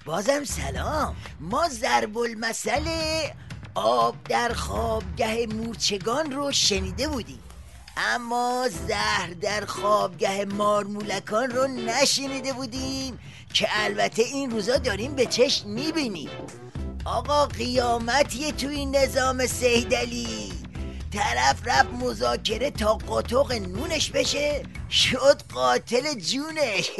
بازم سلام. ما ضرب المثل آب در خوابگه مورچگان رو شنیده بودیم، اما زهر در خوابگه مارمولکان رو نشنیده بودیم که البته این روزا داریم به چشم میبینیم. آقا قیامتیه تو این نظام سیدعلی. طرف رفت مذاکره تا قطق نونش بشه، شد قاتل جونش.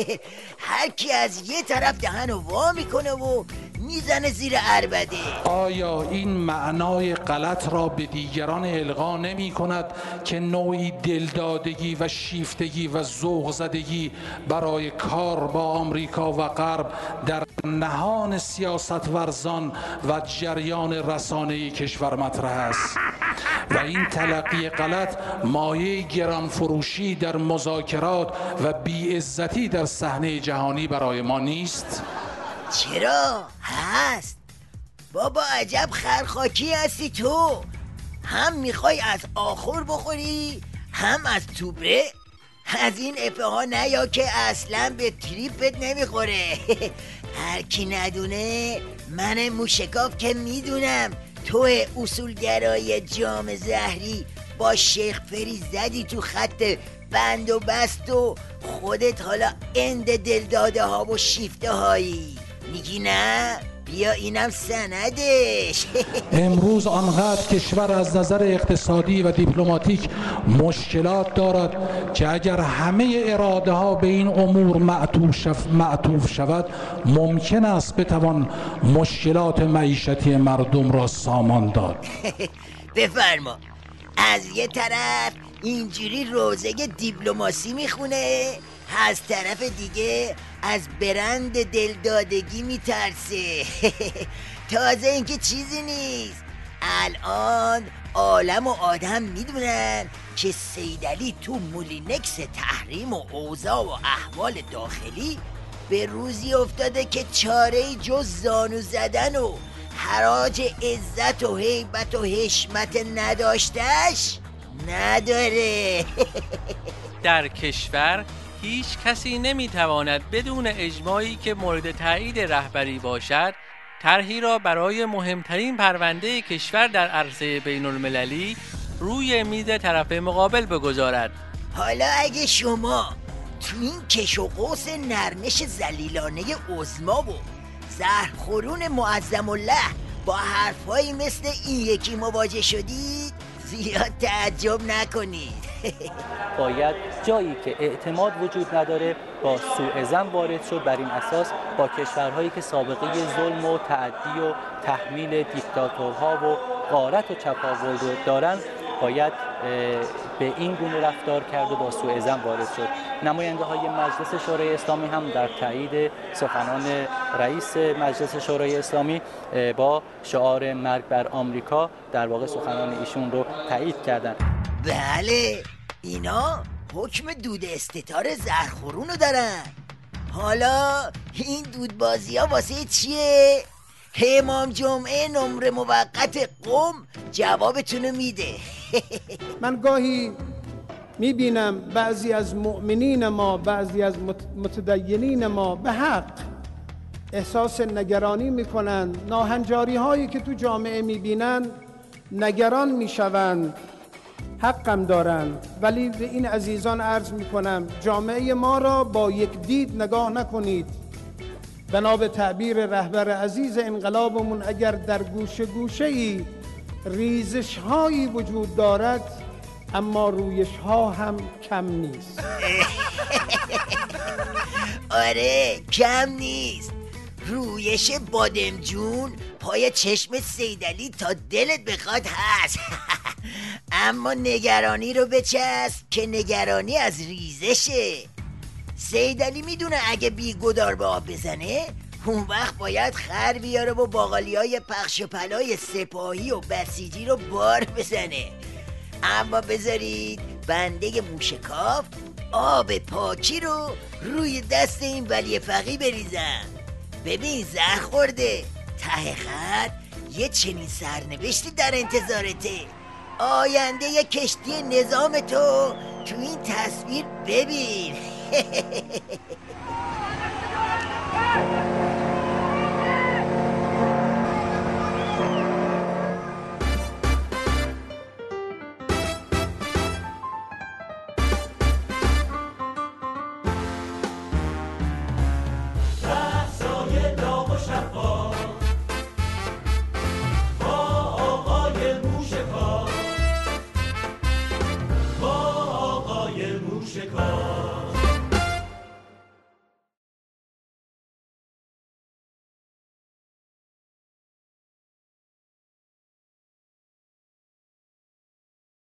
هر کی از یه طرف دهنو وا میکنه و میزنه زیر عربده. آیا این معنای غلط را به دیگران القا نمی کند که نوعی دلدادگی و شیفتگی و ذوق زدگی برای کار با آمریکا و غرب در نهان سیاست ورزان و جریان رسانه‌ای کشور مطرح است و این تلقی غلط مایه گران فروشی در مذاکرات و بی‌عزتی در صحنه جهانی برای ما نیست؟ چرا؟ هست بابا. عجب خرخاکی هستی تو. هم میخوای از آخر بخوری هم از توبره. از این افه ها نیا که اصلا به تریپت نمیخوره. هر کی ندونه من موشکاف که میدونم تو اصولگرای جام زهری با شیخ فری زدی تو خط بند و بست و خودت حالا اند دلداده ها و شیفته هایی. میگی نه؟ بیا اینم سندش. امروز آنقدر کشور از نظر اقتصادی و دیپلماتیک مشکلات دارد که اگر همه اراده ها به این امور معطوف شود ممکن است بتوان مشکلات معیشتی مردم را سامان داد. بفرما. از یه طرف اینجوری روزه دیپلماسی میخونه، از طرف دیگه از برند دلدادگی میترسه. تازه اینکه چیزی نیست، الان عالم و آدم میدونن که سیدعلی تو مولینکس تحریم و اوضاع و احوال داخلی به روزی افتاده که چاره‌ای جز زانو زدن و حراج عزت و هیبت و حشمت نداشتش نداره. در کشور هیچ کسی نمیتواند بدون اجماعی که مورد تایید رهبری باشد طرحی را برای مهمترین پرونده کشور در عرصه بین المللی روی میز طرف مقابل بگذارد. حالا اگه شما تو این کش و قوس نرمش ذلیلانه عظما و زهرخورون معظم الله با حرفایی مثل این یکی مواجه شدید، زیاد تعجب نکنید. باید جایی که اعتماد وجود نداره با سوء ظن وارد شد، بر این اساس با کشورهایی که سابقه ظلم و تعدی و تحمیل دیکتاتورها و غارت و چپاول رو دارن باید به این گونه رفتار کرد و با سوء ظن وارد شد. نماینده های مجلس شورای اسلامی هم در تایید سخنان رئیس مجلس شورای اسلامی با شعار مرگ بر آمریکا در واقع سخنان ایشون رو تایید کردند. بله، اینا حکم دود استتار زهرخورون رو دارن. حالا این دودبازی ها واسه چیه؟ امام جمعه نمره موقت قم جوابتونو میده. من گاهی میبینم بعضی از مؤمنین ما، بعضی از متدینین ما به حق احساس نگرانی میکنن. ناهنجاری هایی که تو جامعه میبینن نگران میشوند، حقم دارن، ولی به این عزیزان عرض میکنم جامعه ما را با یک دید نگاه نکنید. بنا به تعبیر رهبر عزیز انقلابمون اگر در گوشه گوشه‌ای ریزش هایی وجود دارد اما رویش ها هم کم نیست. آره کم نیست. رویش بادمجون پای چشم سیدعلی تا دلت بخواد هست. اما نگرانی رو بچسب که نگرانی از ریزشه. سیدعلی میدونه اگه بیگدار به آب بزنه اون وقت باید خر بیاره و باقالیای پخش و پلای سپاهی و بسیجی رو بار بزنه. اما بذارید بنده موشکاف آب پاکی رو روی دست این ولی فقی بریزم. ببین زهر خورده، ته خط یه چنین سرنوشتی در انتظارته. آینده یه کشتی نظام تو این تصویر ببین.